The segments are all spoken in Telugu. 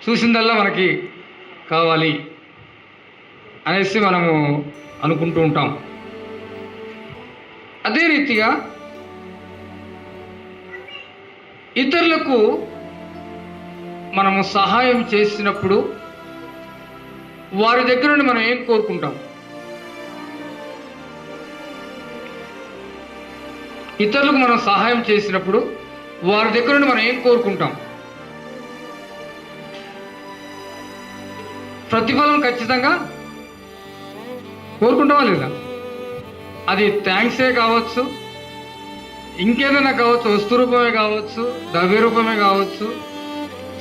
చూసిందల్లా మనకి కావాలి అనేసి మనము అనుకుంటూ ఉంటాం. అదే రీతిగా ఇతరులకు మనము సహాయం చేసినప్పుడు వారి దగ్గర నుండి మనం ఏం కోరుకుంటాం? ఇతరులకు మనం సహాయం చేసినప్పుడు వారి దగ్గర నుండి మనం ఏం కోరుకుంటాం? ప్రతిఫలం ఖచ్చితంగా కోరుకుంటామా లేదా? అది థ్యాంక్సే కావచ్చు, ఇంకేదైనా కావచ్చు, వస్తు రూపమే కావచ్చు, ద్రవ్య రూపమే కావచ్చు,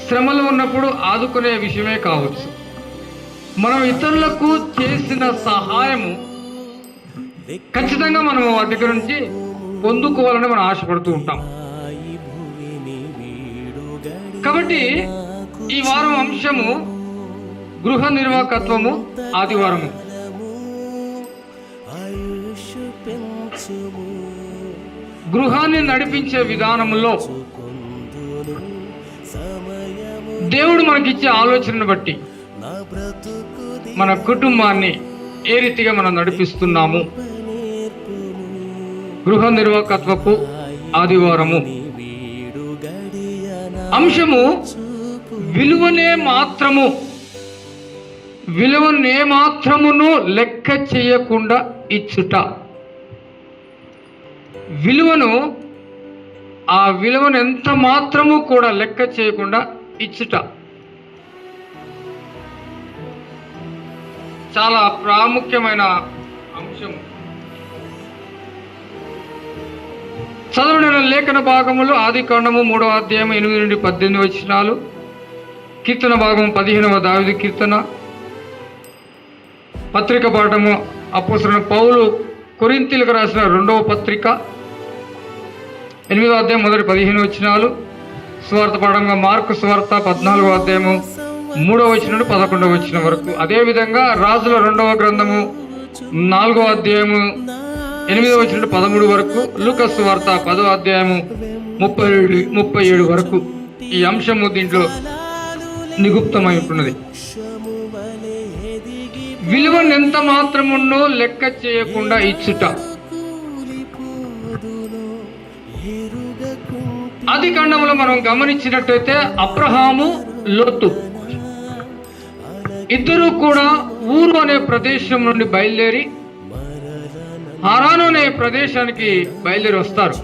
శ్రమలు ఉన్నప్పుడు ఆదుకునే విషయమే కావచ్చు. మనం ఇతరులకు చేసిన సహాయము ఖచ్చితంగా మనం వారి దగ్గర నుంచి పొందుకోవాలని మనం ఆశపడుతూ ఉంటాం. కాబట్టి ఈ వారం అంశము గృహ నిర్వాహకత్వము, ఆదివారము. గృహాన్ని నడిపించే విధానంలో దేవుడు మనకిచ్చే ఆలోచనను బట్టి మన కుటుంబాన్ని ఏ రీతిగా మనం నడిపిస్తున్నాము. గృహ నిర్వాహకత్వపు ఆదివారము అంశము విలువనే మాత్రమును లెక్క చేయకుండా ఇచ్చుట. ఆ విలువను ఎంత మాత్రము కూడా లెక్క చేయకుండా ఇచ్చుట చాలా ప్రాముఖ్యమైన అంశం. చదవబడిన లేఖన భాగములు ఆదికాండము 3వ అధ్యాయం 8 నుండి 18 వచనాలు, కీర్తన భాగం 15వ దావీదు కీర్తన, పత్రిక పాఠము అపోస్తలుడైన పౌలు కొరింథీయులకు రాసిన 2వ పత్రిక 8వ అధ్యాయం 1-15 వచనాలు, సువార్త పాఠంగా మార్కు సువార్త 14వ అధ్యాయము 3వ వచనం నుండి 11వ వచనం వరకు. అదేవిధంగా రాజుల 2వ గ్రంథము 4వ అధ్యాయము 8వ వచనం నుండి 13 వరకు, లూకా సువార్త 10వ అధ్యాయము 37 వరకు ఈ అంశము దీంట్లో నిగుప్తమై ఉంటున్నది. విలువను ఎంత మాత్రమున్నో లెక్క చేయకుండా ఇచ్చుట. ఆది కాండంలో మనం గమనించినట్టయితే అబ్రహాము, లోతు ఇద్దరు కూడా ఊరు అనే ప్రదేశం నుండి బయలుదేరి హారాను అనే ప్రదేశానికి బయలుదేరి వస్తారు.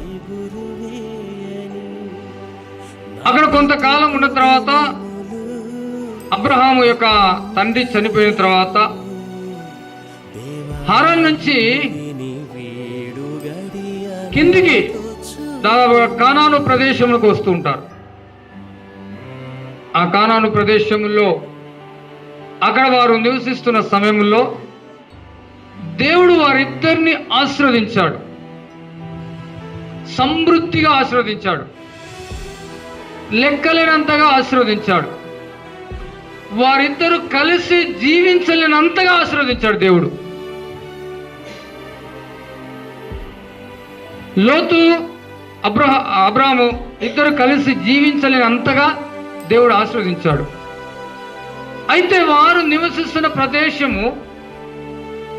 అక్కడ కొంతకాలం ఉన్న తర్వాత అబ్రహాము యొక్క తండ్రి చనిపోయిన తర్వాత హారాన్ నుంచి కిందికి దాదాపుగా కానాను ప్రదేశంలోకి వస్తూ ఉంటారు. ఆ కానాను ప్రదేశంలో అక్కడ వారు నివసిస్తున్న సమయంలో దేవుడు వారిద్దరిని ఆశీర్వదించాడు, సమృద్ధిగా ఆశీర్వదించాడు, లెక్కలేనంతగా ఆశీర్వదించాడు. వారిద్దరూ కలిసి జీవించలేనంతగా ఆశీర్వదించాడు దేవుడు. లోతు, అబ్రాహాము ఇద్దరు కలిసి జీవించలేనంతగా దేవుడు ఆశీర్వదించాడు. అయితే వారు నివసిస్తున్న ప్రదేశము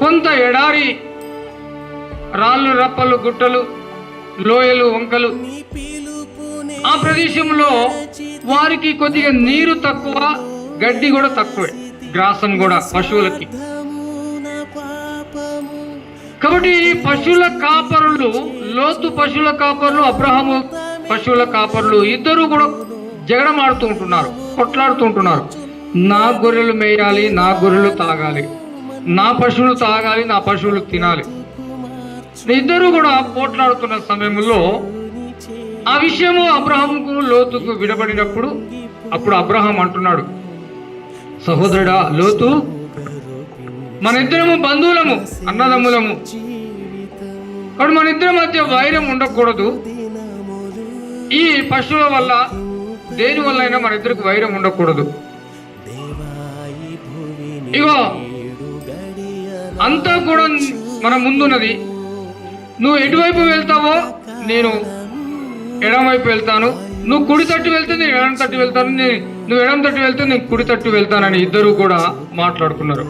కొంత ఎడారి, రాళ్ళు, రప్పలు, గుట్టలు, లోయలు, వంకలు. ఆ ప్రదేశంలో వారికి కొద్దిగా నీరు తక్కువ, గడ్డి కూడా తక్కువే, గ్రాసం కూడా పశువులకి. కాబట్టి పశువుల కాపరులు, లోతు పశువుల కాపరులు, అబ్రహాము పశువుల కాపరులు ఇద్దరు కూడా జగడమాడుతూ ఉంటున్నారు, కొట్లాడుతూ ఉంటున్నారు. నా గొర్రెలు మేయాలి, నా గొర్రెలు తాగాలి, నా పశువులు తాగాలి, నా పశువులు తినాలి. ఇద్దరు కూడా పోట్లాడుతున్న సమయంలో ఆ విషయము అబ్రహాముకు, లోతుకు విడబడినప్పుడు అప్పుడు అబ్రహాం అంటున్నాడు, సహోదరుడా లోతు, మన ఇద్దరము బంధువులము, అన్నదమ్ములము, కాబట్టి మన ఇద్దరి మధ్య వైరం ఉండకూడదు. ఈ పశువుల వల్ల దేని వల్ల అయినా మన ఇద్దరికి వైరం ఉండకూడదు. ఇగో అంతా కూడా మన ముందున్నది, నువ్వు ఎటువైపు వెళ్తావో నేను ఎడమవైపు వెళ్తాను, నువ్వు కుడి తట్టు వెళ్తే నేను ఎడమ తట్టు వెళ్తాను, నేను నువ్వు ఎడమ తట్టు వెళ్తే నేను కుడి తట్టు వెళ్తానని ఇద్దరు కూడా మాట్లాడుకున్నారు.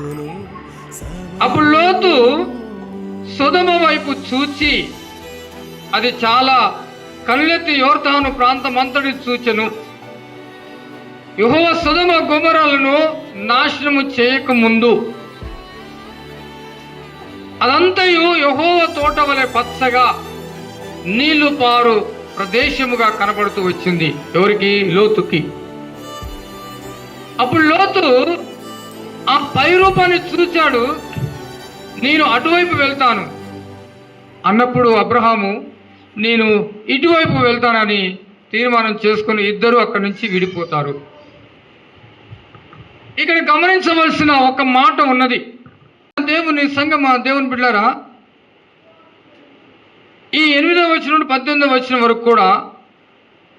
అప్పుడు లోతు సొదొమ వైపు చూచి, అది చాలా కనులెత్తి యోర్దాను ప్రాంతం అంతటి చూచెను. యెహోవా సొదొమ గొమొర్రాలను నాశనము చేయక ముందు అదంతయు యెహోవా తోట వలె పచ్చగా నీళ్లు పారు ప్రదేశముగా కనబడుతూ వచ్చింది. ఎవరికి? లోతుకి. అప్పుడు లోతు ఆ పై రూపాన్ని చూచాడు. నేను అటువైపు వెళ్తాను అన్నప్పుడు అబ్రహాము నేను ఇటువైపు వెళ్తానని తీర్మానం చేసుకుని ఇద్దరు అక్కడి నుంచి విడిపోతారు. ఇక్కడ గమనించవలసిన ఒక మాట ఉన్నది. దేవుని సంగమా, దేవుని బిడ్డలారా, ఈ 8వ వచనం నుండి 18వ వచనం వరకు కూడా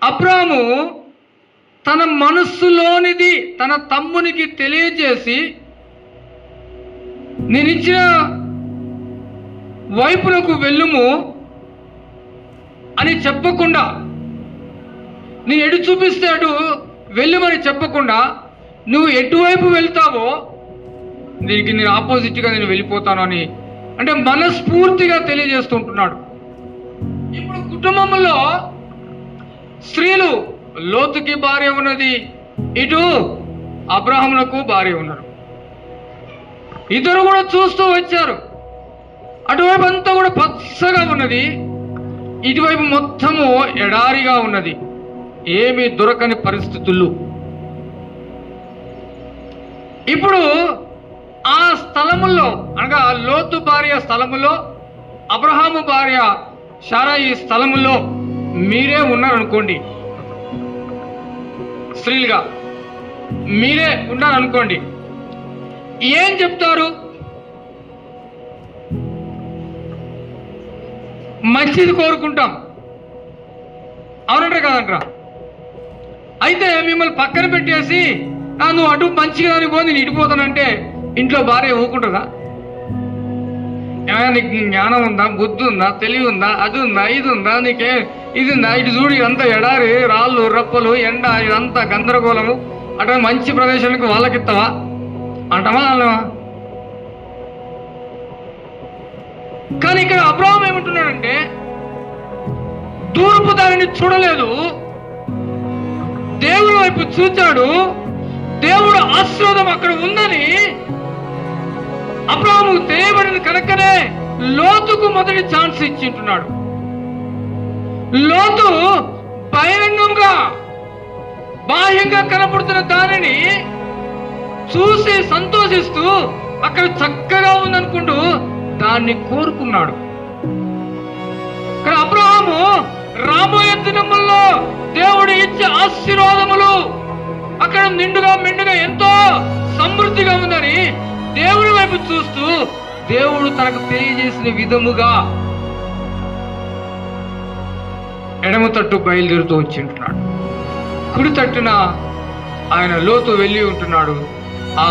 అబ్రాహాము తన మనస్సులోనిది తన తమ్మునికి తెలియజేసి, నేను ఇచ్చిన వైపునకు వెళ్ళుము అని చెప్పకుండా, నేను ఎటు చూపిస్తే అటు వెళ్ళుమని చెప్పకుండా, నువ్వు ఎటువైపు వెళ్తావో దీనికి నేను ఆపోజిట్గా నేను వెళ్ళిపోతాను అని అంటే మనస్ఫూర్తిగా తెలియజేస్తుంటున్నాడు. ఇప్పుడు కుటుంబంలో స్త్రీలు, లోతుకి భార్య ఉన్నది, ఇటు అబ్రహామునకు భార్య ఉన్నారు. ఇద్దరు కూడా చూస్తూ వచ్చారు. అటువైపు అంతా కూడా పచ్చగా ఉన్నది, ఇటువైపు మొత్తము ఎడారిగా ఉన్నది, ఏమీ దొరకని పరిస్థితులు. ఇప్పుడు ఆ స్థలములో అనగా లోతు భార్య స్థలములో, అబ్రహాము భార్య శారాయి స్థలములో మీరే ఉన్నారనుకోండి, స్త్రీలుగా మీరే ఉన్నారనుకోండి, ఏం చెప్తారు? మంచిది కోరుకుంటాం, అవునంటారా కాదంటారా? అయితే మిమ్మల్ని పక్కన పెట్టేసి నువ్వు అటు మంచిగా అని పోయి నేను ఇటుపోతానంటే ఇంట్లో భార్య ఊరుకుంటుందా? నీకు జ్ఞానం ఉందా, బుద్ధి ఉందా, తెలివి ఉందా, అది ఉందా, ఇది ఉందా, నీకే ఇది ఉందా, ఇటు చూడు ఇదంతా ఎడారి, రాళ్ళు రప్పలు, ఎండ, ఇదంతా గందరగోళము, అటు మంచి ప్రదేశానికి వాళ్ళకిస్తావా అంటావా అన్నవా? కానీ ఇక్కడ అబ్రహాము ఏమంటున్నాడంటే, దూరపు దానిని చూడలేదు, దేవుని వైపు చూచాడు, దేవుడు ఆశీర్వాదం అక్కడ ఉందని అబ్రహాము తెలియబడిన కనుకనే లోతుకు మొదటి ఛాన్స్ ఇచ్చింటున్నాడు. లోతు బహిరంగంగా బాహ్యంగా కనపడుతున్న దానిని చూసి సంతోషిస్తూ అక్కడ చక్కగా ఉందనుకుంటూ దాన్ని కోరుకున్నాడు. కానీ అబ్రహాము రాబోయే దినముల్లో దేవుడు ఇచ్చే ఆశీర్వాదములు అక్కడ నిండుగా మెండుగా ఎంతో సమృద్ధిగా ఉందని దేవుడి వైపు చూస్తూ దేవుడు తనకు తెలియజేసిన విధముగా ఎడమ తట్టు బయలుదేరుతూ వచ్చి ఉంటున్నాడు. కుడి తట్టున ఆయన లోతు వెళ్ళి ఉంటున్నాడు. ఆ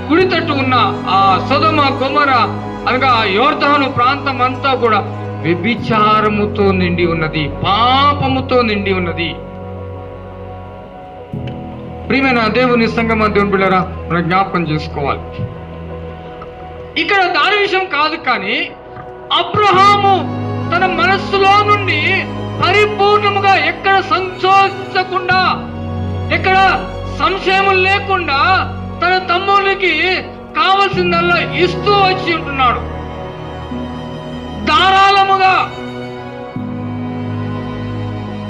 కుడి తట్టు ఉన్న ఆ సొదొమ గొమొర్ర అనగా యోర్దాను ప్రాంతం అంతా కూడా వ్యభిచారముతో నిండి ఉన్నది, పాపముతో నిండి ఉన్నది. ప్రియమైన దేవుని సంగమా, దేవుని బిడ్డలారా, మనం జ్ఞాపకం చేసుకోవాలి. ఇక్కడ దాని విషయం కాదు, కానీ అబ్రహాము తన మనస్సులో నుండి పరిపూర్ణముగా ఎక్కడ సంచోచకుండా, ఎక్కడ సంశయం లేకుండా తన తమ్మునికి కావలసిందల్లా ఇస్తూ వచ్చి ఉంటున్నాడు ధారాళముగా.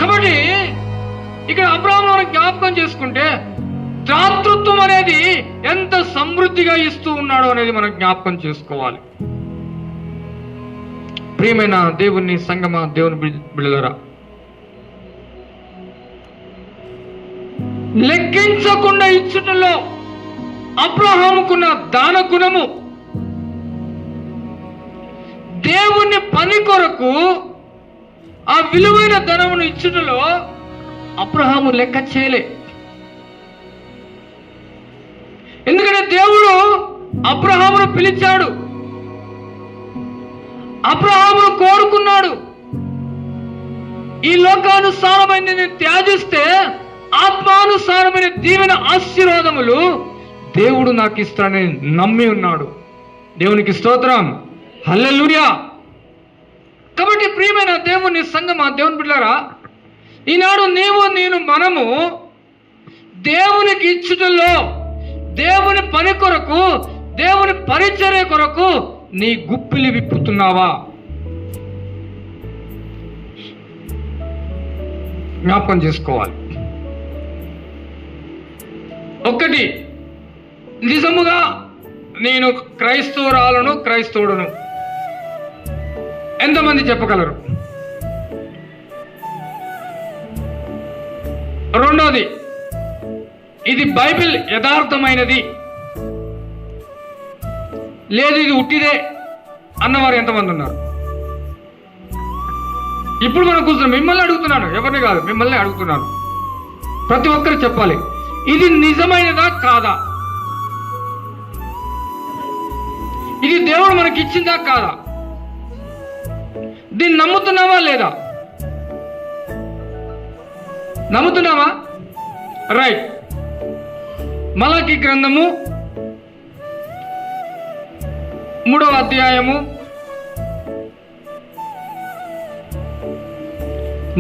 కాబట్టి ఇక్కడ అబ్రహాము మనం జ్ఞాపకం చేసుకుంటే దాతృత్వం అనేది ఎంత సమృద్ధిగా ఇస్తూ ఉన్నాడో అనేది మనం జ్ఞాపకం చేసుకోవాలి. ప్రియమైన దేవుని సంగమా, దేవుని బిడ్డలారా, లెక్కించకుండా ఇచ్చుటలో అబ్రహాముకున్న దాన గుణము, దేవుని పని కొరకు ఆ విలువైన ధనమును ఇచ్చుటలో అబ్రహాము లెక్క చేయలే. ఎందుకంటే దేవుడు అబ్రహామును పిలిచాడు, అబ్రహామును కోరుకున్నాడు. ఈ లోకానుసారమైన నేను త్యాజిస్తే ఆత్మానుసారమైన దీవెన ఆశీర్వాదములు దేవుడు నాకు ఇస్తానని నమ్మి ఉన్నాడు. దేవునికి స్తోత్రం, హల్లెలూయా. కాబట్టి ప్రియమైన దేవుని సంగమా, దేవుని బిడ్డలారా, ఈనాడు నీవు నేను మనము దేవునికి ఇచ్చుటలో, దేవుని పని కొరకు, దేవుని పరిచర్య కొరకు నీ గుప్పిలి విప్పుతున్నావా? జ్ఞాపకం చేసుకోవాలి. ఒక్కటి, నిజముగా నేను క్రైస్తవురాలను, క్రైస్తవుడును ఎంతమంది చెప్పగలరు? రెండోది, ఇది బైబిల్ యథార్థమైనది, లేదు ఇది ఉట్టిదే అన్నవారు ఎంతమంది ఉన్నారు? ఇప్పుడు మనం కూర్చున్నాం. మిమ్మల్ని అడుగుతున్నాను, ఎవరిని కాదు, మిమ్మల్ని అడుగుతున్నాను. ప్రతి ఒక్కరు చెప్పాలి, ఇది నిజమైనదా కాదా? ఇది దేవుడు మనకి ఇచ్చిందా కాదా? దీన్ని నమ్ముతున్నావా లేదా? నమ్ముతున్నావా? రైట్. మలాకి గ్రంథము 3వ అధ్యాయము,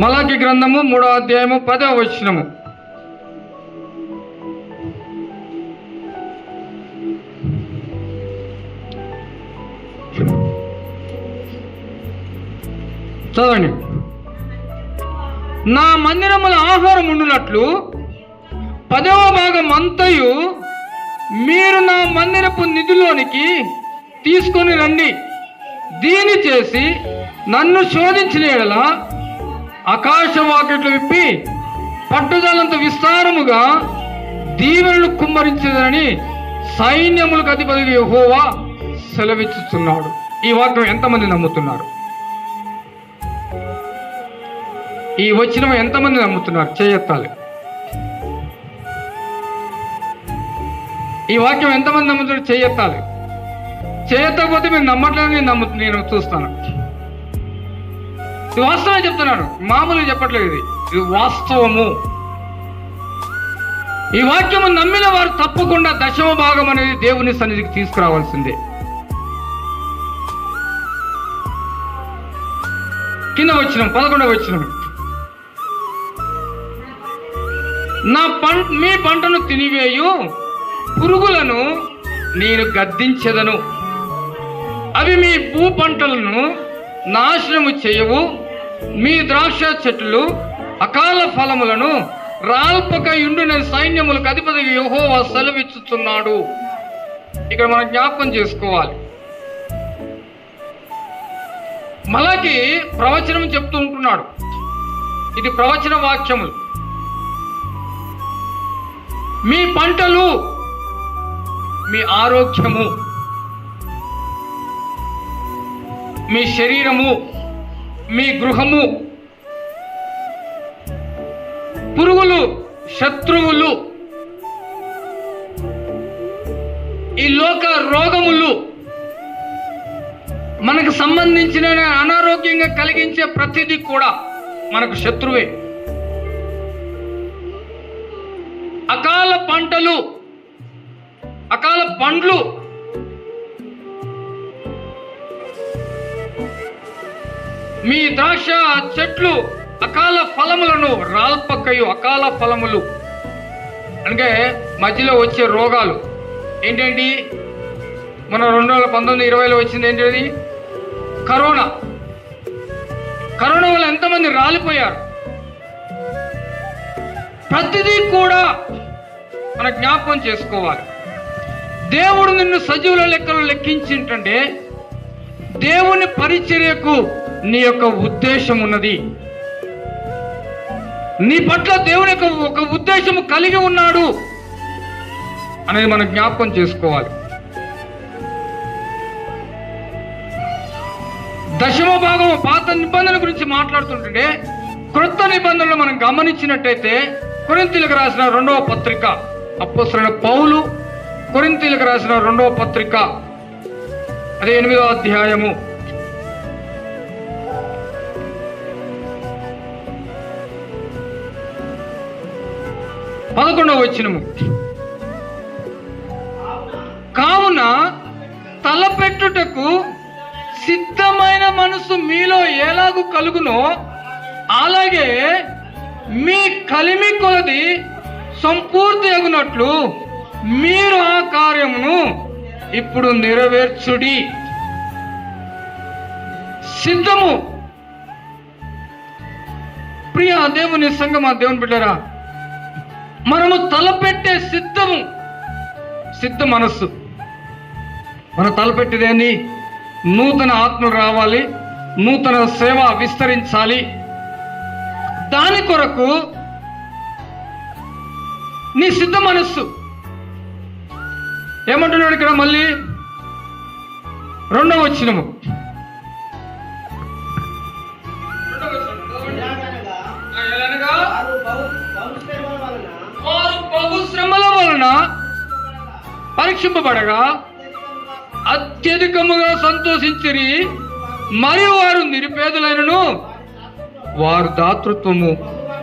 మలాకి గ్రంథము 3వ అధ్యాయము 10వ వచనము. చదవండి. నా మందిరముల ఆహారం ఉండునట్లు 10వ భాగం అంతయు మీరు నా మందిరపు నిధిలోనికి తీసుకొని రండి. దీని చేసి నన్ను శోధించిన యెడల ఆకాశ వాకిట్లు విప్పి పట్టుదలంత విస్తారముగా దీవెనలు కుమ్మరించదని సైన్యములకు అధిపతి యెహోవా సెలవిచ్చుచున్నాడు. ఈ వాక్యం ఎంతమంది నమ్ముతున్నారు? ఈ వచనం ఎంతమంది నమ్ముతున్నారు? చేయెత్తాలి. ఈ వాక్యం ఎంతమంది నమ్ముతున్నారు? చేయెత్తాలి. చేయకపోతే మీరు నమ్మట్లేదని నేను చూస్తాను. ఇది వాస్తవమే చెప్తున్నాను, మామూలుగా చెప్పట్లేదు. ఇది వాస్తవము. ఈ వాక్యము నమ్మిన వారు తప్పకుండా 10వ భాగం అనేది దేవుని సన్నిధికి తీసుకురావాల్సిందే. కింద వచనం 11వ వచనం, మీ పంటను తినివేయు పురుగులను నేను గద్దించెదను, అవి మీ భూ పంటలను నాశనము చేయవు, మీ ద్రాక్ష చెట్లు అకాల ఫలములను రాల్పక యుండునని సైన్యములకు అధిపతి యెహోవా సెలవిచ్చుచున్నాడు. ఇక్కడ మనం జ్ఞాపకం చేసుకోవాలి. మలాకి ప్రవచనం చెప్తూ ఉంటున్నాడు. ఇది ప్రవచన వాక్యములు. మీ పంటలు, మీ ఆరోగ్యము, మీ శరీరము, మీ గృహము, పురుగులు, శత్రువులు, ఈ లోక రోగములు, మనకు సంబంధించిన అనారోగ్యంగా కలిగించే ప్రతిదీ కూడా మనకు శత్రువే. అకాల పంటలు, అకాల పండ్లు, మీ ద్రాక్ష చెట్లు అకాల ఫలములను రాల్పకయు. అకాల ఫలములు అంటే మధ్యలో వచ్చే రోగాలు ఏంటండి? మన 2019-20లో వచ్చింది ఏంటది? కరోనా. కరోనా వల్ల ఎంతమంది రాలిపోయారు. ప్రతిదీ కూడా మన జ్ఞాపకం చేసుకోవాలి. దేవుడు నిన్ను సజీవుల లెక్కలో లెక్కించింటే దేవుని పరిచర్యకు నీ యొక్క ఉద్దేశం ఉన్నది. నీ పట్ల దేవుని యొక్క ఒక ఉద్దేశము కలిగి ఉన్నాడు అనేది మనం జ్ఞాపకం చేసుకోవాలి. 10వ భాగం పాత నిబంధనల గురించి మాట్లాడుతుంటే క్రొత్త నిబంధనలు మనం గమనించినట్టయితే కొరింథీయులకు రాసిన 2వ పత్రిక, అపోస్తలుడైన పౌలు కొరింథీయులకు రాసిన 2వ పత్రిక, అదే 8వ అధ్యాయము, 11వ వచనము. కావున తలపెట్టుటకు సిద్ధమైన మనసు మీలో ఎలాగూ కలుగునో అలాగే మీ కలిమి కొలది సంపూర్తి అగునట్లు మీరు ఆ కార్యమును ఇప్పుడు నెరవేర్చుడి. సిద్ధము. ప్రియ దేవుని సంగమా, దేవుని బిడ్డరా, మనము తలపెట్టే సిద్ధము, సిద్ధ మనస్సు. మన తలపెట్టేదేంది? నూతన ఆత్మ రావాలి, నూతన సేవ విస్తరించాలి. దాని కొరకు నీ సిద్ధ మనస్సు. ఏమంటున్నాడు ఇక్కడ మళ్ళీ 2వ వచనము. వారు బహు శ్రమల వలన పరీక్షింపబడగా అత్యధికముగా సంతోషించిరి, మరియు వారు నిరుపేదలైనను వారు దాతృత్వము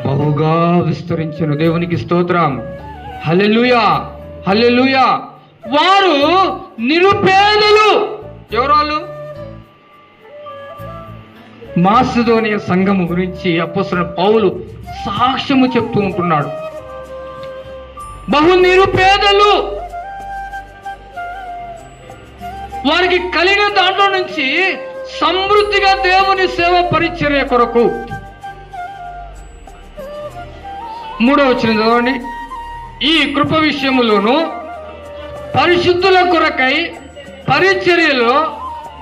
బహుగా విస్తరించెను. దేవునికి స్తోత్రం. హల్లెలూయా, హల్లెలూయా. వారు నిరుపేదలు. ఎవరు? మాసిదోనియ సంఘము గురించి అపోస్తలుడైన పౌలు సాక్ష్యము చెప్తూ ఉంటున్నాడు. బహు నిరుపేదలు. వారికి కలిగిన దాంట్లో నుంచి సమృద్ధిగా దేవుని సేవ పరిచర్య కొరకు. 3వ వచనం చదవండి. ఈ కృప విషయములోను పరిశుద్ధుల కొరకై పరిచర్యలో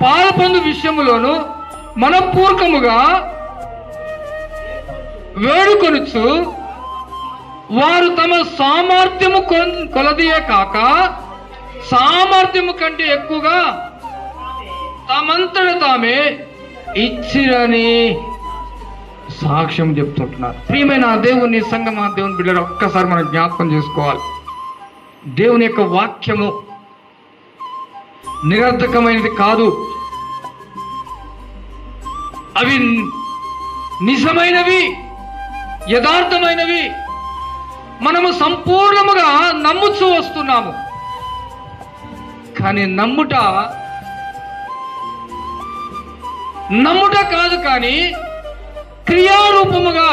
పాల్పొందు విషయములోను మనపూర్వకముగా వేడుకొనుచు వారు తమ సామర్థ్యము కొలదియే కాక సామర్థ్యము కంటే ఎక్కువగా తమంతట తామే ఇచ్చిరని సాక్ష్యం చెప్తుంటున్నారు. ప్రియమైన దేవుని సంగమా, దేవుని బిడ్డలు, ఒక్కసారి మనం జ్ఞాపకం చేసుకోవాలి. దేవుని యొక్క వాక్యము నిరర్థకమైనది కాదు. అవి నిజమైనవి, యథార్థమైనవి. మనము సంపూర్ణముగా నమ్ముతూ వస్తున్నాము. కానీ నమ్ముట కాదు, కానీ క్రియారూపముగా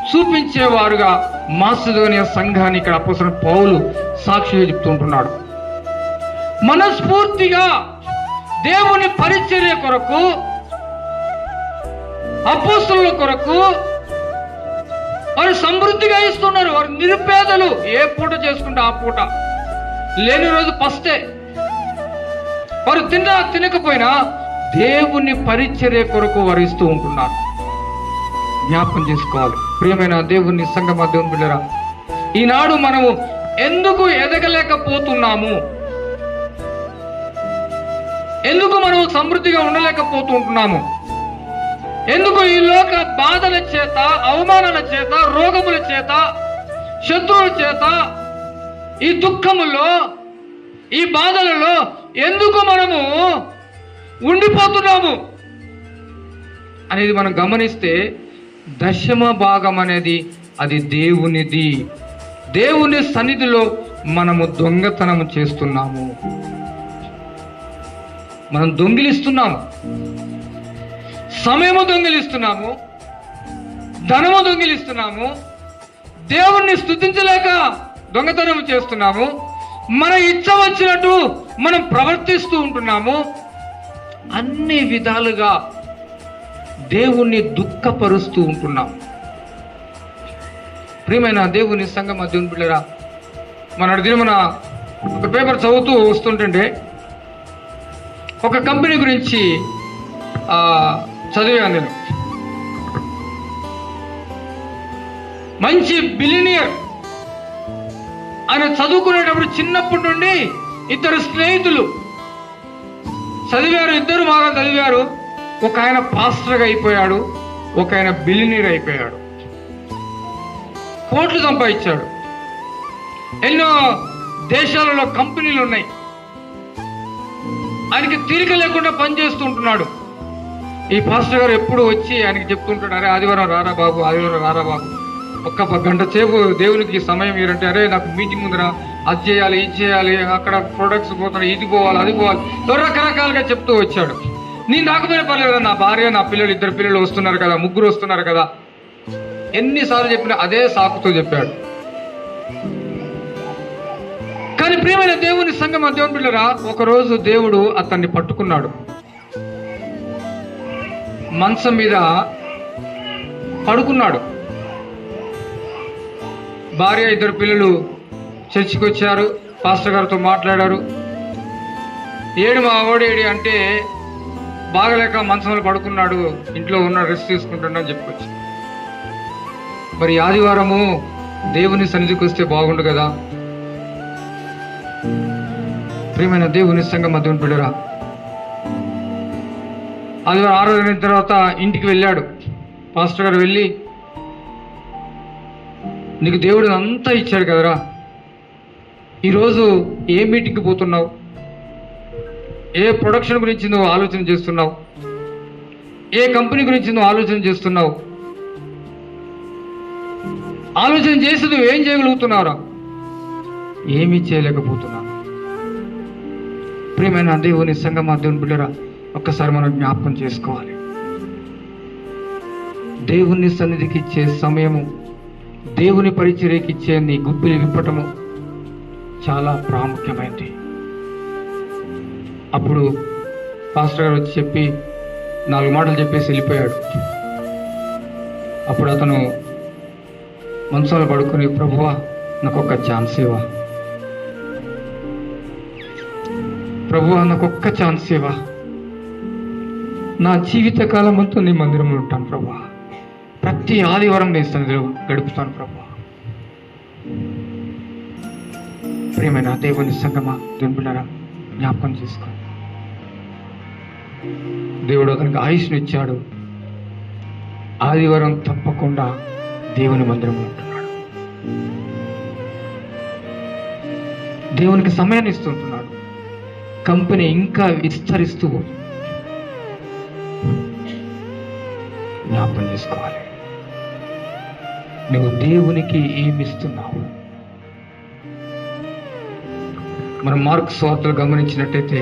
చూపించేవారుగా మాసిదోనియ సంఘాన్ని ఇక్కడ అపోస్తలుడైన పౌలు సాక్షిగా చెప్తుంటున్నాడు. మనస్ఫూర్తిగా దేవుని పరిచర్య కొరకు, అపోస్తలుల కొరకు వారు సమృద్ధిగా ఇస్తున్నారు. వారు నిరుపేదలు. ఏ పూట చేసుకుంటే ఆ పూట, లేని రోజు పస్తే. వారు తినకపోయినా దేవుని పరిచర్య కొరకు వారు ఇస్తూ ఉంటున్నారు. జ్ఞాపకం చేసుకోవాలి. ప్రియమైన దేవుని సంగమా, దేవుని బిడ్డరా, ఈనాడు మనము ఎందుకు ఎదగలేకపోతున్నాము? ఎందుకు మనము సమృద్ధిగా ఉండలేకపోతుంటున్నాము? ఎందుకు ఈ లోక బాధల చేత, అవమానాల చేత, రోగముల చేత, శత్రువుల చేత, ఈ దుఃఖములో, ఈ బాధలలో ఎందుకు మనము ఉండిపోతున్నాము అనేది మనం గమనిస్తే, దశమ భాగం అనేది అది దేవునిది. దేవుని సన్నిధిలో మనము దొంగతనము చేస్తున్నాము. మనం దొంగిలిస్తున్నాము. సమయము దొంగిలిస్తున్నాము, ధనము దొంగిలిస్తున్నాము, దేవుణ్ణి స్తుతించలేక దొంగతనం చేస్తున్నాము, మన ఇచ్చ వచ్చినట్టు మనం ప్రవర్తిస్తూ ఉంటున్నాము. అన్ని విధాలుగా దేవుణ్ణి దుఃఖపరుస్తూ ఉంటున్నాం. ప్రియమైన దేవుని సంగమా, దేవుని బిడ్డరా, మన ఒక పేపర్ చదువుతూ వస్తుంటే ఒక కంపెనీ గురించి చదివాను నేను. మంచి బిలినియర్. ఆయన చదువుకునేటప్పుడు చిన్నప్పటి నుండి ఇద్దరు స్నేహితులు చదివారు. ఇద్దరు బాగా చదివారు. ఒక ఆయన పాస్టర్గా అయిపోయాడు, ఒక ఆయన బిలినియర్ అయిపోయాడు. కోట్లు సంపాదించాడు. ఎన్నో దేశాలలో కంపెనీలు ఉన్నాయి. ఆయనకి తీరిక లేకుండా పనిచేస్తూ ఉంటున్నాడు. ఈ పాస్టర్ గారు ఎప్పుడు వచ్చి ఆయనకి చెప్తుంటాడు, అరే ఆదివారం రారా బాబు, ఆదివారం రారా బాబు, ఒక్క గంట సేపు దేవునికి సమయం ఇరంటే, అరే నాకు మీటింగ్ ఉందిరా, అది చేయాలి, ఇది చేయాలి, అక్కడ ప్రొడక్ట్స్ పోతున్నాయి, ఇది పోవాలి, అది పోవాలి, రకరకాలుగా చెప్తూ వచ్చాడు. నేను రాకపోయినా పర్లేదు కదా, నా భార్య నా పిల్లలు, 2 పిల్లలు వస్తున్నారు కదా, 3 వస్తున్నారు కదా, ఎన్నిసార్లు చెప్పినా అదే సాకుతో చెప్పాడు. కానీ ప్రియమైన దేవుని సంగమ, దేవుని పిల్లరా, ఒకరోజు దేవుడు అతన్ని పట్టుకున్నాడు. మంచం మీద పడుకున్నాడు. భార్య, 2 పిల్లలు చర్చికి వచ్చారు, పాస్టర్ గారితో మాట్లాడారు. ఏడు మా ఓడేడి అంటే, బాగలేక మంచంలో పడుకున్నాడు, ఇంట్లో ఉన్న రెస్ట్ తీసుకుంటున్నా అని చెప్పుకొచ్చి. మరి ఆదివారము దేవుని సన్నిధికి వస్తే బాగుండు కదా. ప్రియమైన దేవుని సంగమ, దేవుని బిడ్డరా, ఆదివారం ఆరాధన తర్వాత ఇంటికి వెళ్ళాడు. పాస్టర్ గారు వెళ్ళి, నీకు దేవుడు అంతా ఇచ్చాడు కదరా, ఈరోజు ఏ మీటింగ్కి పోతున్నావు, ఏ ప్రొడక్షన్ గురించి నువ్వు ఆలోచన చేస్తున్నావు, ఏ కంపెనీ గురించి నువ్వు ఆలోచన చేస్తున్నావు, ఆలోచన చేసి నువ్వు ఏం చేయగలుగుతున్నావురా? ఏమీ చేయలేకపోతున్నావు. ప్రియమైన దేవుని సంగమా, దేవుని బిడ్డరా, ఒక్కసారి మనం జ్ఞాపకం చేసుకోవాలి. దేవుని సన్నిధికి ఇచ్చే సమయము, దేవుని పరిచర్యకి ఇచ్చే నీ గుప్పిలి విప్పటము చాలా ప్రాముఖ్యమైనది. అప్పుడు పాస్టర్ గారు వచ్చి చెప్పి 4 మాటలు చెప్పేసి వెళ్ళిపోయాడు. అప్పుడు అతను మనసులో పడుకుని, ప్రభువా నాకొక్క ఛాన్స్ ఇవ్వా, ప్రభువా నాకొక్క ఛాన్స్ ఇవ్వా, నా జీవితకాలం అంతా నీ మందిరంలో ఉంటాను ప్రభువా, ప్రతి ఆదివారం నీ సన్నిధిలో గడుపుతాను ప్రభువా. ప్రియమైన దేవుని సంగమా, దేవుని బిడ్డరా, జ్ఞాపకం చేసుకో. దేవుడు అతనికి ఆయుష్ను ఇచ్చాడు. ఆదివారం తప్పకుండా దేవుని మందిరంలో ఉంటున్నాడు. దేవునికి సమయాన్ని ఇస్తుంటున్నాడు. కంపెనీ ఇంకా విస్తరిస్తూ జ్ఞాపకం చేసుకోవాలి. నువ్వు దేవునికి ఏమిస్తున్నావు? మనం మార్కు సువార్తలు గమనించినట్టయితే,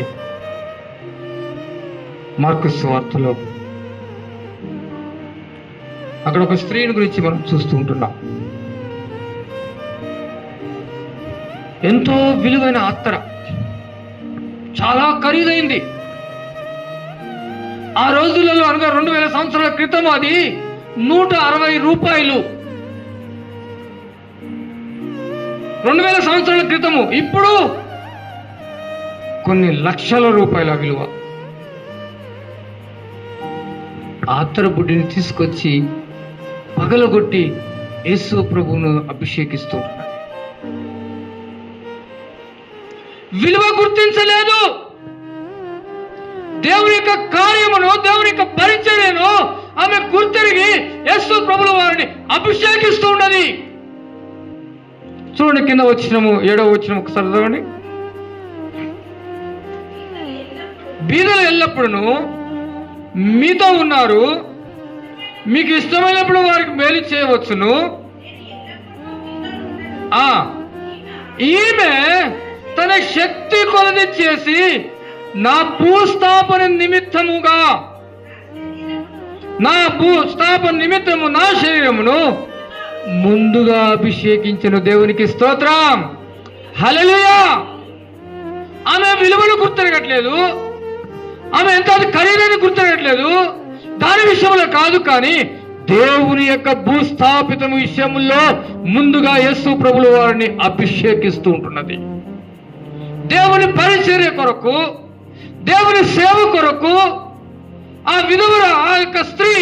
మార్కు సువార్తలో అక్కడ ఒక స్త్రీని గురించి మనం చూస్తూ ఉంటున్నాం. ఎంతో విలువైన అత్తర, చాలా ఖరీదైంది. ఆ రోజులలో అనగా 2000 సంవత్సరాల క్రితం అది 160 రూపాయలు. 2000 సంవత్సరాల క్రితము. ఇప్పుడు కొన్ని లక్షల రూపాయల విలువ. ఆ అత్తర బుడ్డిని తీసుకొచ్చి పగలగొట్టి యేసు ప్రభువును అభిషేకిస్తూ ఉన్నది. విలువ గుర్తించలేదు. దేవుని యొక్క కార్యమును, దేవుని యొక్క పరిచర్యను ఆమె గుర్తిరిగి యేసు ప్రభుల వారిని అభిషేకిస్తూ ఉన్నది. చూడండి, కింద వచ్చినము 7వ వచనం ఒకసారి చదవండి. బీదలు ఎల్లప్పుడూ మీతో ఉన్నారు, మీకు ఇష్టమైనప్పుడు వారికి మేలు చేయవచ్చును. ఈమె తన శక్తి కొలది చేసి నా భూస్థాపన నిమిత్తముగా, నా భూస్థాపన నిమిత్తము నా శరీరమును ముందుగా అభిషేకించిన దేవునికి స్తోత్రం. హల్లెలూయా. ఆమె విలువను గుర్తిరగట్లేదు, ఆమె ఎంత ఖరీదైన గుర్తిరగట్లేదు. దాని విషయంలో కాదు, కానీ దేవుని యొక్క భూస్థాపితం విషయంలో ముందుగా యేసు ప్రభుల వారిని అభిషేకిస్తూ ఉంటున్నది. దేవుని పరిచర్య కొరకు, దేవుని సేవ కొరకు ఆ విధువుల ఆ యొక్క స్త్రీ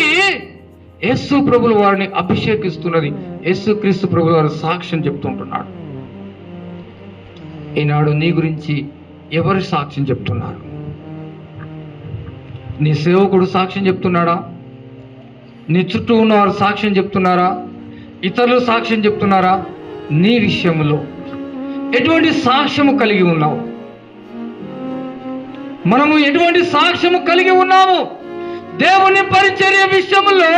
యేసు ప్రభుల వారిని అభిషేకిస్తున్నది. యేసు క్రీస్తు ప్రభుల వారి సాక్ష్యం చెప్తుంటున్నాడు. ఈనాడు నీ గురించి ఎవరి సాక్ష్యం చెప్తున్నారు? నీ సేవకుడు సాక్ష్యం చెప్తున్నాడా? నీ చుట్టూ ఉన్నవారు సాక్ష్యం చెప్తున్నారా? ఇతరులు సాక్ష్యం చెప్తున్నారా? నీ విషయంలో ఎటువంటి సాక్ష్యము కలిగి ఉన్నావు? మనము ఎటువంటి సాక్ష్యము కలిగి ఉన్నాము? దేవుని పరిచర్య విషయంలో,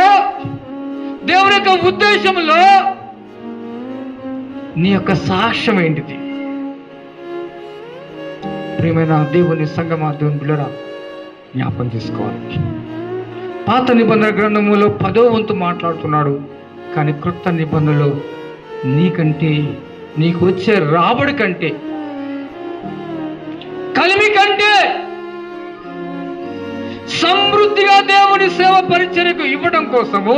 దేవుని యొక్క ఉద్దేశంలో నీ యొక్క సాక్ష్యం ఏంటిది? ప్రియమైన దేవుని సంగమా, దేవుని బిడ్డరా, జ్ఞాపం చేసుకోవాలి. పాత నిబంధన గ్రంథములో 10వ వంతు మాట్లాడుతున్నాడు, కానీ క్రొత్త నిబంధనలో నీకంటే, నీకు వచ్చే రాబడి కంటే, కలిమి కంటే సమృద్ధిగా దేవుని సేవ పరిచర్యకు ఇవ్వడం కోసము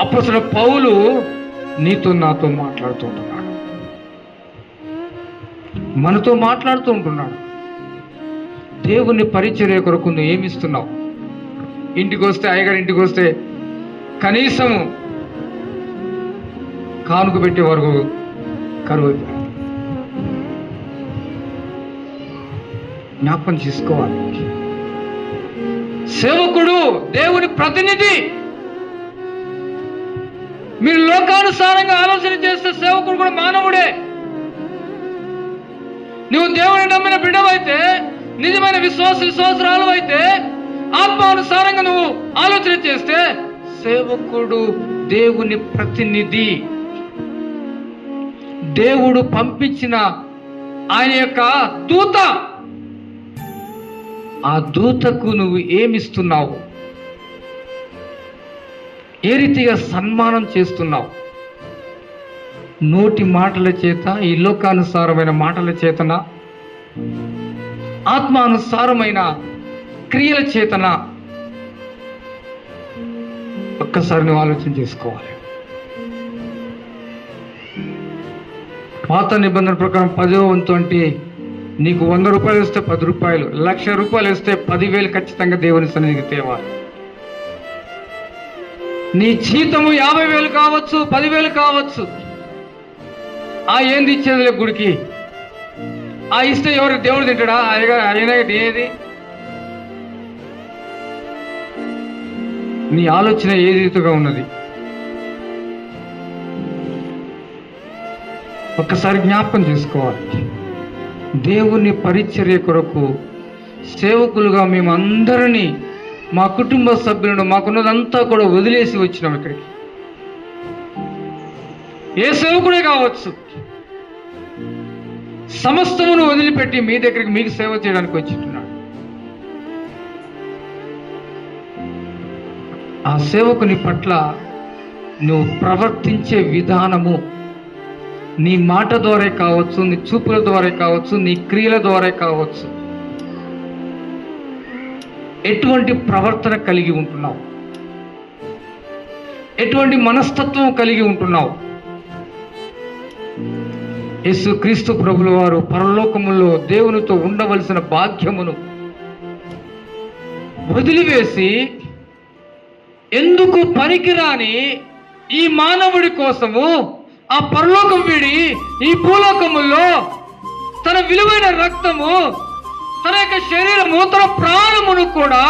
అపోస్తలుడు పౌలు నీతో నాతో మాట్లాడుతూ ఉంటున్నాడు, మనతో మాట్లాడుతూ ఉంటున్నాడు. దేవుని పరిచర్య కొరకు నువ్వు ఏమిస్తున్నావు? ఇంటికి వస్తే, అయ్యగారి ఇంటికి వస్తే కనీసము కానుక పెట్టే వరకు కరువు. జ్ఞాపకం చేసుకోవాలి, సేవకుడు దేవుని ప్రతినిధి. మీరు లోకానుసారంగా ఆలోచన చేస్తే సేవకుడు కూడా మానవుడే. నువ్వు దేవుని నమ్మిన బిడ్డవైతే, నిజమైన విశ్వాసరాలు అయితే, ఆత్మానుసారంగా నువ్వు ఆలోచన చేస్తే సేవకుడు దేవుని ప్రతినిధి. దేవుడు పంపించిన ఆయన యొక్క దూత. ఆ దూతకు నువ్వు ఏమిస్తున్నావు? ఏ రీతిగా సన్మానం చేస్తున్నావు? నోటి మాటల చేత, ఈ లోకానుసారమైన మాటల చేతన, ఆత్మానుసారమైన క్రియల చేతన? ఒక్కసారి నువ్వు ఆలోచన చేసుకోవాలి. పాత నిబంధన ప్రకారం 10వ వంతు అంటే నీకు 100 రూపాయలు ఇస్తే 10 రూపాయలు, 1,00,000 రూపాయలు ఇస్తే 10,000 ఖచ్చితంగా దేవుని సన్నిధికి తేవాలి. నీ జీతము 50,000 కావచ్చు, 10,000 కావచ్చు. ఏంది ఇచ్చేది గుడికి? ఇస్తే ఎవరు దేవుడు తింటాడా? ఆయన ఏది? నీ ఆలోచన ఏ రీతిగా ఉన్నది? ఒక్కసారి జ్ఞాపకం చేసుకోవాలి. దేవుని పరిచర్య కొరకు సేవకులుగా మేమందరినీ, మా కుటుంబ సభ్యులను, మాకున్నదంతా కూడా వదిలేసి వచ్చినాం ఇక్కడికి. ఏ సేవకుడే కావచ్చు, సమస్తమును వదిలిపెట్టి మీ దగ్గరికి, మీకు సేవ చేయడానికి వచ్చింటున్నాడు. ఆ సేవకుని పట్ల నువ్వు ప్రవర్తించే విధానము, నీ మాట ద్వారా కావచ్చు, నీ చూపుల ద్వారా కావచ్చు, నీ క్రియల ద్వారా కావచ్చు, ఎటువంటి ప్రవర్తన కలిగి ఉంటున్నావు? ఎటువంటి మనస్తత్వం కలిగి ఉంటున్నావు? యేసుక్రీస్తు ప్రభుల వారు పరలోకములో దేవునితో ఉండవలసిన భాగ్యమును వదిలివేసి, ఎందుకు పనికిరాని ఈ మానవుడి కోసము ఆ పరలోకం వీడి ఈ భూలోకములో తన విలువైన రక్తము, తన యొక్క శరీరము, తన ప్రాణమును కూడా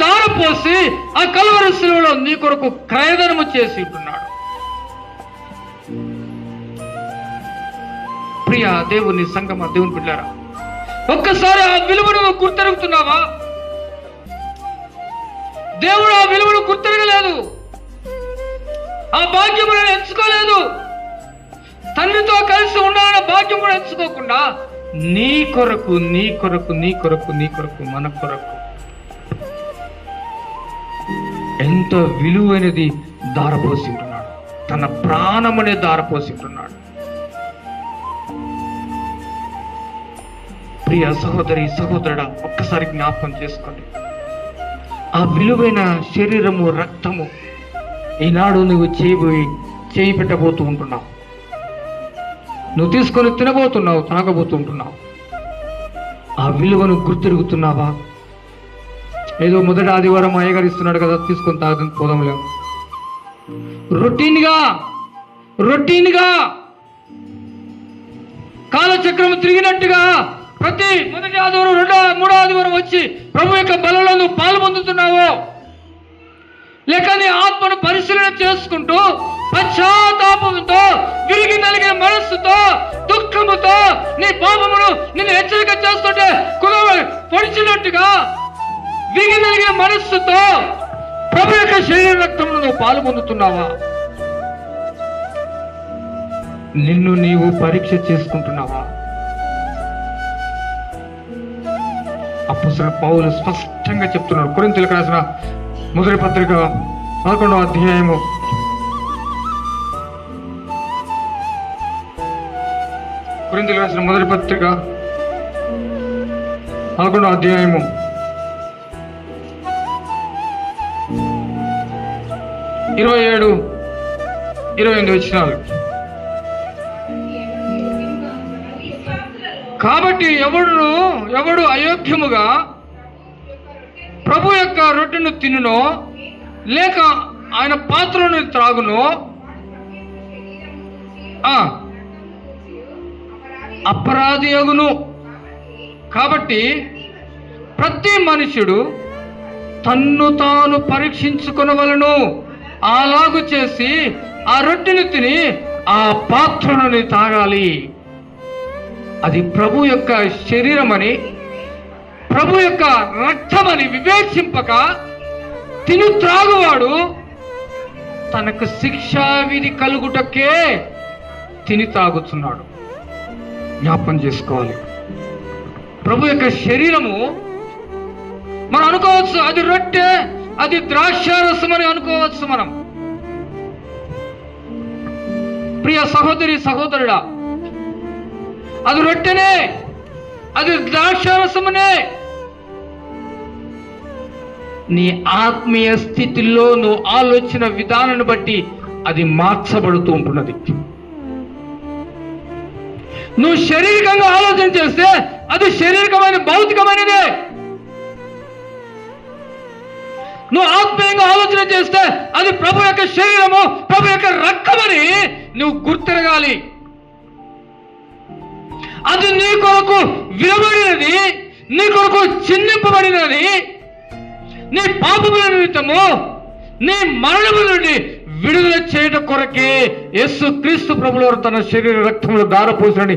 దారపోసి ఆ కల్వరి శిలువలో నీ కొరకు క్రయధనము చేసి ఉంటున్నాడు. ప్రియ దేవుని సంగమ, దేవుని బిడ్డలారా, ఒక్కసారి ఆ విలువను గుర్తెరుగుతున్నావా? దేవుడు ఆ విలువను గుర్తెరగలేదు, ఆ భాగ్యము నేను ఎంచుకోలేదు. తండ్రితో కలిసి ఉండాలన్న భాగ్యం కూడా ఎంచుకోకుండా నీ కొరకు, నీ కొరకు, నీ కొరకు, నీ కొరకు, మన కొరకు ఎంతో విలువైనది దారపోసి ఉంటున్నాడు. తన ప్రాణమునే దారపోసి ఉంటున్నాడు. ప్రియ సహోదరి, సహోదరుడా, ఒక్కసారి జ్ఞాపకం చేసుకోండి. ఆ విలువైన శరీరము, రక్తము ఈనాడు నువ్వు చేయి పెట్టబోతూ ఉంటున్నావు. నువ్వు తీసుకొని తినబోతున్నావు, తాగబోతూ ఉంటున్నావు. ఆ విలువను గుర్తిరుగుతున్నావా? ఏదో మొదటి ఆదివారం అయ్యగారు ఇస్తున్నాడు కదా, తీసుకొని తాగడం పోదాంలే. రొటీన్గా కాలచక్రం తిరిగినట్టుగా ప్రతి మొదటి ఆదివారం, మూడో ఆదివారం వచ్చి ప్రభు యొక్క బలలో నువ్వు పాలు పొందుతున్నావు, లేక నీ ఆత్మను పరిశీలన చేసుకుంటూ పశ్చాత్తాపంతో, విరిగి నలిగిన మనస్సుతో, దుఃఖముతో నీ పాపమును నిన్ను హెచ్చరిక చేస్తుంటే పొడిచినట్టుగా విరిగి నలిగిన మనస్సుతో ప్రభు యొక్క శరీర రక్తమును నువ్వు పాలు పొందుతున్నావా? నిన్ను నీవు పరీక్ష చేసుకుంటున్నావా? అపోస్తలుడు పౌలు స్పష్టంగా చెప్తున్నాడు. కొరింథీయులకు రాసిన మొదటి పత్రిక 11వ అధ్యాయము 11వ అధ్యాయము 27-28 వచనాలు. కాబట్టి ఎవడు అయోగ్యముగా ప్రభు యొక్క రొట్టెను తినునో లేక ఆయన పాత్రను త్రాగునో అపరాధి అగును. కాబట్టి ప్రతి మనుషుడు తన్ను తాను పరీక్షించుకొనవలెను. అలాగు చేసి ఆ రొట్టెను తిని ఆ పాత్రను తాగాలి. అది ప్రభు యొక్క శరీరమని, ప్రభు యొక్క రక్తమని వివేచింపక తిను త్రాగువాడు తనకు శిక్షా విధి కలుగుటకే తిని తాగుతున్నాడు. జ్ఞాపకం చేసుకోవాలి. ప్రభు యొక్క శరీరము మనం అనుకోవచ్చు, అది రొట్టె, అది ద్రాక్షారసం అని అనుకోవచ్చు మనం. ప్రియ సహోదరి సహోదరుడా, అది రొట్టెనే, అది ద్రాక్షారసమునే. నీ ఆత్మీయ స్థితిలో నువ్వు ఆలోచన విధానాన్ని బట్టి అది మార్చబడుతూ ఉంటున్నది. నువ్వు శారీరకంగా ఆలోచన చేస్తే అది శారీరకమైన భౌతికమైనదే. నువ్వు ఆత్మీయంగా ఆలోచన చేస్తే అది ప్రభు యొక్క శరీరము, ప్రభు యొక్క రక్తమని నువ్వు గుర్తిరగాలి. అది నీ కొరకు విలువబడినది, నీ కొరకు చిందింపబడినది. నీ పాపముల నిమిత్తము, నీ మరణము నుండి విడుదల చేయడం కొరకే యేసు క్రీస్తు ప్రభువు వారు తన శరీర రక్తములు దారపోసినని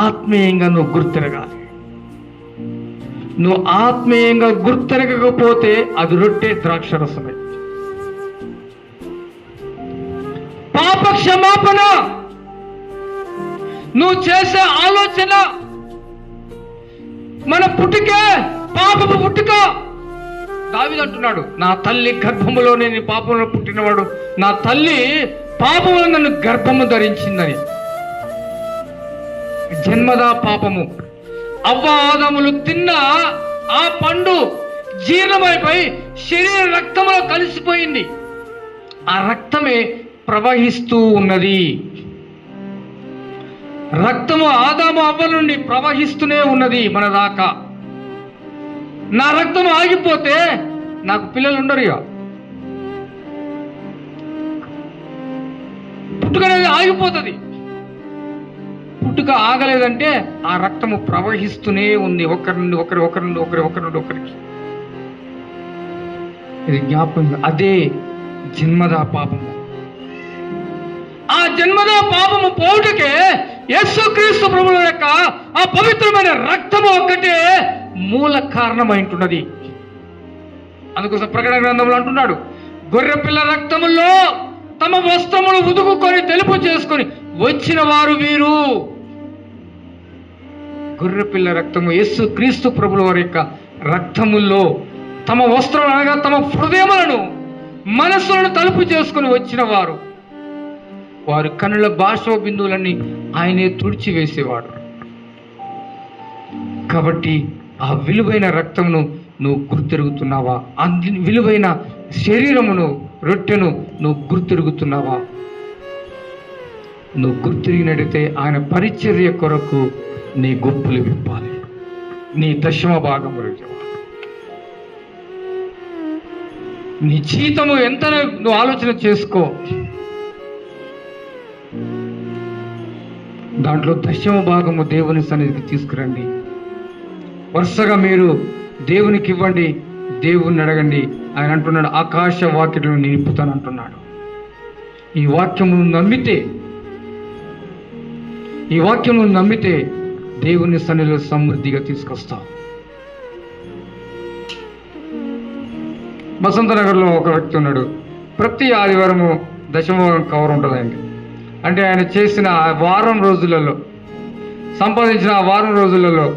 ఆత్మీయంగా నువ్వు గుర్తిరగాలి. నువ్వు ఆత్మీయంగా గుర్తిరగకపోతే అది రొట్టె ద్రాక్షరసమే. పాప క్షమాపణ నువ్వు చేసే ఆలోచన, మన పుట్టుకే పాపపు పుట్టుక. దావీదు అంటున్నాడు, నా తల్లి గర్భములో నేను పాపంలో పుట్టినవాడు, నా తల్లి పాపంలో నన్ను గర్భము ధరించిందని. జన్మదా పాపము. అవ్వ ఆదాములు తిన్న ఆ పండు జీర్ణమైపోయి శరీర రక్తంలో కలిసిపోయింది. ఆ రక్తమే ప్రవహిస్తూ ఉన్నది. రక్తము ఆదాము అవ్వ నుండి ప్రవహిస్తూనే ఉన్నది మన దాకా. నా రక్తం ఆగిపోతే నాకు పిల్లలు ఉండరు. ఇక పుట్టుక అనేది ఆగిపోతుంది. పుట్టుక ఆగలేదంటే ఆ రక్తము ప్రవహిస్తూనే ఉంది, ఒకరి నుండి ఒకరికి. ఇది జ్ఞాపకం. అదే జన్మదా పాపము. ఆ జన్మదా పాపము పోవుటకే యేసుక్రీస్తు ప్రభువు యొక్క ఆ పవిత్రమైన రక్తము ఒక్కటే మూల కారణమైంటున్నది. అందుకోసం ప్రకటన గ్రంథంలో అంటున్నాడు, గొర్రెపిల్ల రక్తములో తమ వస్త్రములు ఉదుకుకొని తెలుపు చేసుకొని వచ్చిన వారు వీరు. గొర్రెపిల్ల రక్తము యేసు క్రీస్తు ప్రభుల వారి యొక్క రక్తముల్లో తమ వస్త్రములు అనగా తమ హృదయములను, మనస్సులను తలుపు చేసుకొని వచ్చిన వారు. వారి కనుల బాష్ప బిందువులన్నీ ఆయనే తుడిచివేసేవాడు. కాబట్టి ఆ విలువైన రక్తమును నువ్వు గుర్తెరుగుతున్నావా? ఆ విలువైన శరీరమును, రొట్టెను నువ్వు గుర్తెరుగుతున్నావా? నువ్వు గుర్తిరిగినట్టయితే ఆయన పరిచర్య కొరకు నీ గొప్పలు విప్పాలి, నీ దశమ భాగములు ఇవ్వాలి. నీ జీతము ఎంత నువ్వు ఆలోచన చేసుకో. దాంట్లో దశమ భాగము దేవుని సన్నిధికి తీసుకురండి. వరుసగా మీరు దేవునికి ఇవ్వండి, దేవుణ్ణి అడగండి. ఆయన అంటున్నాడు, ఆకాశ వాక్యలను నింపుతాను అంటున్నాడు. ఈ వాక్యమును నమ్మితే దేవుని సన్నిధిలో సమృద్ధిగా తీసుకొస్తావు. బసంతనగర్లో ఒక వ్యక్తి ఉన్నాడు. ప్రతి ఆదివారము దశమ కవర్ ఉంటుందండి. అంటే ఆయన చేసిన వారం రోజులలో, సంపాదించిన ఆ వారం రోజులలో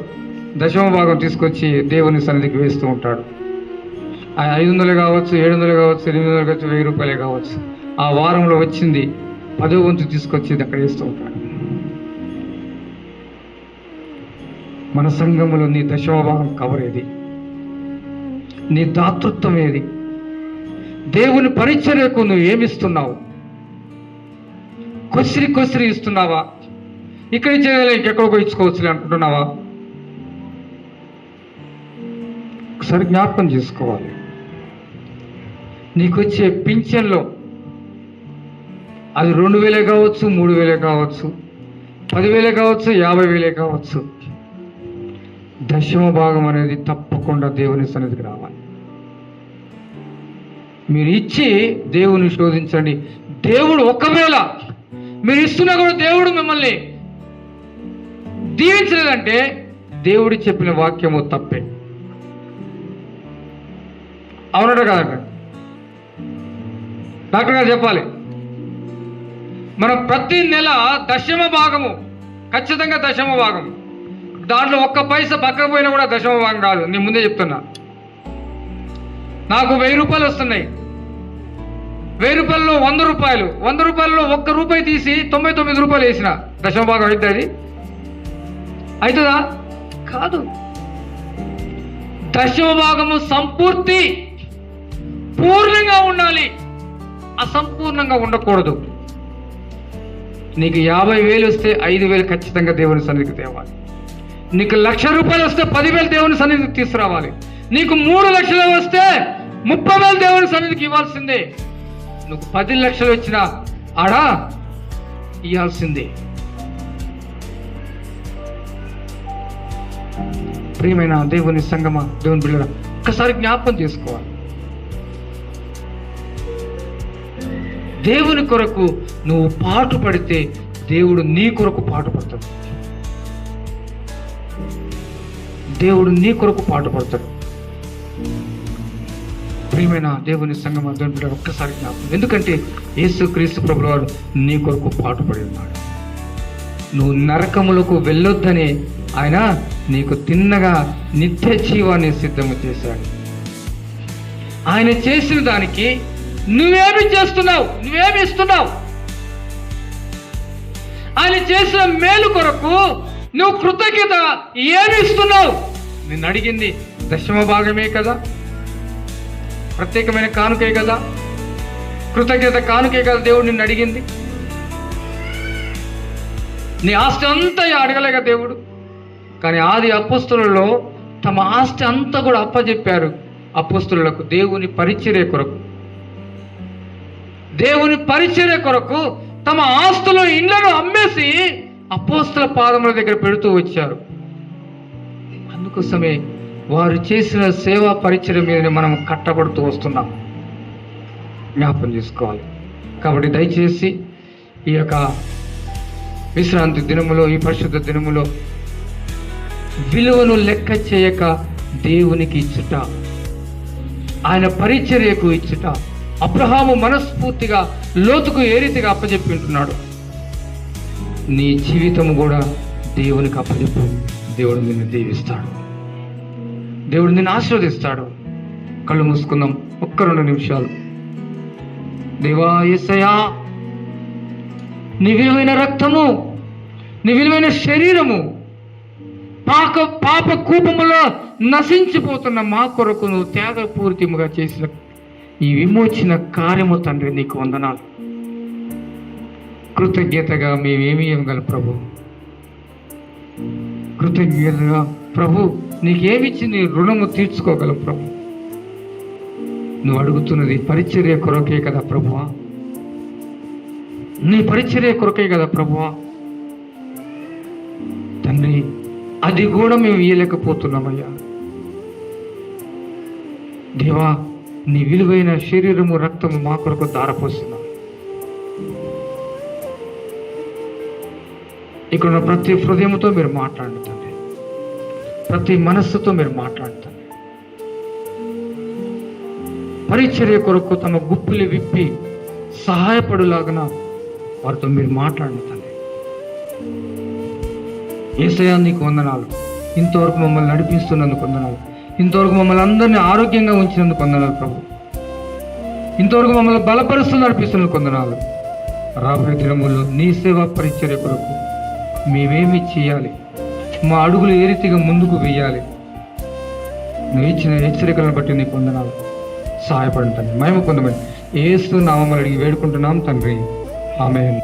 దశమ భాగం తీసుకొచ్చి దేవుని సన్నిధికి వేస్తూ ఉంటాడు. 500 కావచ్చు, 700 కావచ్చు, 800 కావచ్చు, 1000 రూపాయలే కావచ్చు. ఆ వారంలో వచ్చింది 10వ వంతు తీసుకొచ్చి అక్కడ వేస్తూ ఉంటాడు. మన సంఘములో నీ దశమ భాగం కవర్ ఏది? నీ దాతృత్వం ఏది? దేవుని పరిచర్యకు నువ్వు ఏమిస్తున్నావు? కొసిరి ఇస్తున్నావా? ఇక్కడ ఇచ్చేది ఇంకెక్కడికో ఇచ్చుకోవచ్చులే అనుకుంటున్నావా? ఒకసారి జ్ఞాపకం చేసుకోవాలి. నీకు వచ్చే పింఛన్లో అది 2000 కావచ్చు, 3000 కావచ్చు, 10,000 కావచ్చు, 50,000 కావచ్చు. దశమ భాగం అనేది తప్పకుండా దేవుని సన్నిధికి రావాలి. మీరు ఇచ్చి దేవుని శోధించండి. దేవుడు ఒకవేళ మీరు ఇస్తున్నా కూడా దేవుడు మిమ్మల్ని దీవించలేదంటే దేవుడు చెప్పిన వాక్యము తప్పే. అవునట కాదట? డాక్టర్ గారు చెప్పాలి. మనం ప్రతి నెల దశమ భాగము, ఖచ్చితంగా దశమ భాగం, దాంట్లో 1 పైసా పక్కకు పోయినా కూడా దశమ భాగం కాదు. నేను ముందే చెప్తున్నా. నాకు 1000 రూపాయలు వస్తున్నాయి. 1000 రూపాయల్లో 100 రూపాయలు, 100 రూపాయల్లో 1 రూపాయి తీసి 99 రూపాయలు వేసిన దశమ భాగం అయితే అది అవుతుందా? కాదు. దశమ భాగము సంపూర్తి, పూర్ణంగా ఉండాలి, అసంపూర్ణంగా ఉండకూడదు. నీకు 50,000 వస్తే 5,000 ఖచ్చితంగా దేవుని సన్నిధికి తేవాలి. నీకు 1,00,000 రూపాయలు వస్తే 10,000 దేవుని సన్నిధికి తీసుకురావాలి. నీకు 3 లక్షలు వస్తే 30,000 దేవుని సన్నిధికి ఇవ్వాల్సిందే. నువ్వు 10 లక్షలు వచ్చినా ఆడా ఇవ్వాల్సిందే. ప్రియమైన దేవుని సంగమా, దేవుని బిడ్డరా, ఒక్కసారి జ్ఞాపకం చేసుకోవాలి. దేవుని కొరకు నువ్వు పాటు పడితే దేవుడు నీ కొరకు పాటు పడతాడు. దేవుడు నీ కొరకు పాటు పడతాడు. ప్రియమైన దేవుని సంగమా, దేవుని బిడ్డ, ఒక్కసారి జ్ఞాపకం. ఎందుకంటే యేసుక్రీస్తు ప్రభువు వారు నీ కొరకు పాటు పడి ఉన్నాడు. నువ్వు నరకములకు వెళ్ళొద్దని ఆయన నీకు తిన్నగా నిత్య జీవాన్ని సిద్ధము చేశాడు. ఆయన చేసిన దానికి నువ్వేమి చేస్తున్నావు? నువ్వేమి ఇస్తున్నావు? ఆయన చేసిన మేలు కొరకు నువ్వు కృతజ్ఞత ఏమి ఇస్తున్నావు? నిన్ను అడిగింది దశమ భాగమే కదా, ప్రత్యేకమైన కానుకే కదా, కృతజ్ఞత కానుకే కదా దేవుడు నిన్ను అడిగింది. నీ ఆస్తి అంతా అడగలేక దేవుడు. కానీ ఆది అపోస్తలులలో తమ ఆస్తి అంతా కూడా అప్పచెప్పారు అపోస్తలులకు దేవుని పరిచర్య కొరకు. దేవుని పరిచర్య కొరకు తమ ఆస్తులు, ఇండ్లను అమ్మేసి అపోస్తల పాదముల దగ్గర పెడుతూ వచ్చారు. అందుకోసమే వారు చేసిన సేవా పరిచర్య మీద మనం కట్టబడుతూ వస్తున్నాం. జ్ఞాపకం చేసుకోవాలి. కాబట్టి దయచేసి ఈ యొక్క విశ్రాంతి దినములో, ఈ పరిశుద్ధ దినములో విలువను లెక్క చేయక దేవునికి ఇచ్చుట, ఆయన పరిచర్యకు ఇచ్చుట, అబ్రహాము మనస్ఫూర్తిగా లోతుకు ఏ రీతిగా అప్పచెప్పి ఉంటున్నాడు, నీ జీవితం కూడా దేవునికి అప్పచెప్పు. దేవుడు నిన్ను దీవిస్తాడు, దేవుడు నిన్ను ఆశీర్వదిస్తాడు. కళ్ళు మూసుకుందాం 1-2 నిమిషాలు. దేవా యేసయ్యా, నీ విలువైన రక్తము, నీ విలువైన శరీరము పాప కూపములో నశించిపోతున్న మా కొరకు నువ్వు త్యాగపూరితముగా చేసిన ఈ విమోచన కార్యము తండ్రి, నీకు వందనాలు. కృతజ్ఞతగా మేమేమి ఇవ్వగలం ప్రభు? కృతజ్ఞతగా ప్రభు నీకేమిచ్చి నీ రుణము తీర్చుకోగలం ప్రభు? నువ్వు అడుగుతున్నది పరిచర్య కొరకే కదా ప్రభువా, నీ పరిచర్య కొరకే కదా ప్రభువా. తండ్రి, అది కూడా మేము ఇయ్యలేకపోతున్నామయ్యా. దేవా, నీ విలువైన శరీరము, రక్తము మా కొరకు ధారపోస్తున్నావు. ఇక్కడ ప్రతి హృదయంతో మీరు మాట్లాడుతండి, ప్రతి మనస్సుతో మీరు మాట్లాడుతండి. పరిచర్య కొరకు తమ గుప్పులు విప్పి సహాయపడులాగన వారితో మీరు మాట్లాడండి తండ్రి. యేసయ్యా నీకు వందనాలు. ఇంతవరకు మమ్మల్ని నడిపిస్తున్నందుకు వందనాలు. ఇంతవరకు మమ్మల్ని అందరినీ ఆరోగ్యంగా ఉంచినందుకు వందనాలు ప్రభు. ఇంతవరకు మమ్మల్ని బలపరుస్తూ నడిపిస్తున్నందుకు వందనాలు. రాబోయే దినముల్లో నీ సేవా పరిచర్య కొరకు మేమేమి చేయాలి, మా అడుగులు ఏ రీతిగా ముందుకు వేయాలి, నువ్వు ఇచ్చిన హెచ్చరికలను బట్టి నీకు వందనాలు. సహాయపడండి తండ్రి, మహిమ పొందమని యేసు నామములో అడిగి వేడుకుంటున్నాం తండ్రి. ఆమేన్.